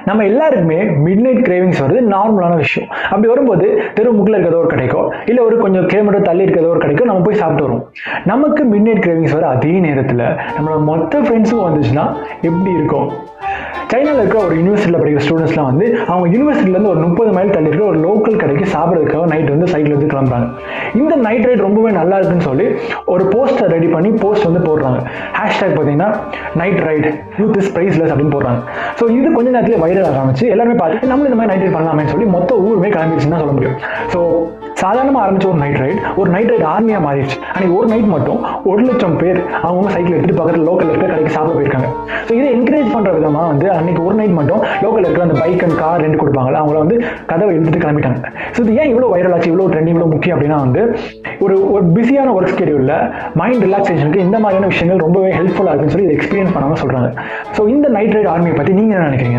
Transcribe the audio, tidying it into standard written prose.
நம்ம எல்லாருக்குமே mid night cravings வருது நார்மலான விஷயம். அப்படி வரும்போது தெரு முக்கில் இருக்கிறதோ ஒரு கடைக்கோ இல்லை ஒரு கொஞ்சம் கிலோமீட்டர் தள்ளி இருக்கிறதோ ஒரு கடைக்கோ நம்ம போய் சாப்பிட்டு வருவோம். நமக்கு மிட் நைட் கிரேவிங்ஸ் வர அதே நேரத்தில் நம்மளோட மொத்த ஃப்ரெண்ட்ஸும் வந்துச்சுன்னா எப்படி இருக்கும்? சைனாவில் இருக்க ஒரு யூனிவர்சிட்டியில் படிக்கிற ஸ்டூடெண்ட்ஸ்லாம் வந்து அவங்க யூனிவர்சிட்டிலேருந்து ஒரு 30 மைல் தள்ளி இருக்க ஒரு லோக்கல் கடைக்கு சாப்பிட்றதுக்காக நைட் வந்து சைக்கிள் எடுத்து கிளம்புறாங்க. இந்த நைட் ரைட் ரொம்பவே நல்லா இருக்குன்னு சொல்லி ஒரு போஸ்டர் ரெடி பண்ணி போஸ்ட் வந்து போடுறாங்க. ஹேஷ்டேக் பார்த்தீங்கன்னா night right youth is priceless அப்படின்னு போடுறாங்க. ஸோ இது கொஞ்ச நேரத்தில் வைரல் ஆரம்பிச்சு எல்லாருமே பார்த்து நம்ம இந்த மாதிரி நைட் ரைட் பண்ணலாமேன்னு சொல்லி மொத்த ஊருமே கிளம்பிடுச்சுன்னு தான் சொல்ல முடியும். ஸோ சாதாரணமாக ஆரம்பிச்ச ஒரு நைட் ரைட் ஆர்மியாக மாறிடுச்சு. அன்றைக்கி ஒரு நைட் மட்டும் 1,00,000 பேர் அவங்க சைக்கிள் எடுத்துகிட்டு பக்கத்தில் லோக்கல் இருக்க கடைக்கு சாப்பிட போயிருக்காங்க. ஸோ இதை என்கரேஜ் பண்ணுற விதமாக வந்து அன்றைக்கி ஒரு நைட் மட்டும் லோக்கல் இருக்கிற அந்த பைக் அண்ட் கார் ரெண்டு கொடுப்பாங்களா அவங்கள வந்து கதவை எடுத்துகிட்டு கிளம்பிட்டாங்க. ஸோ இது ஏன் இவ்வளோ வைரல் ஆச்சு, இவ்வளோ ட்ரெண்டிங், இவ்வளோ முக்கியம் அப்படின்னா வந்து ஒரு பிஸியான ஒர்க் ஸ்கெடியூலில் மைண்ட் ரிலாக்ஸேஷனுக்கு இந்த மாதிரியான விஷயங்கள் ரொம்பவே ஹெல்ப்ஃபுல்லாக இருக்குன்னு சொல்லி இதை எக்ஸ்பீரியன்ஸ் பண்ணாமல் சொல்கிறாங்க. ஸோ இந்த நைட் ரைட் ஆர்மியை பற்றி நீங்கள் என்ன நினைக்கிறீங்க?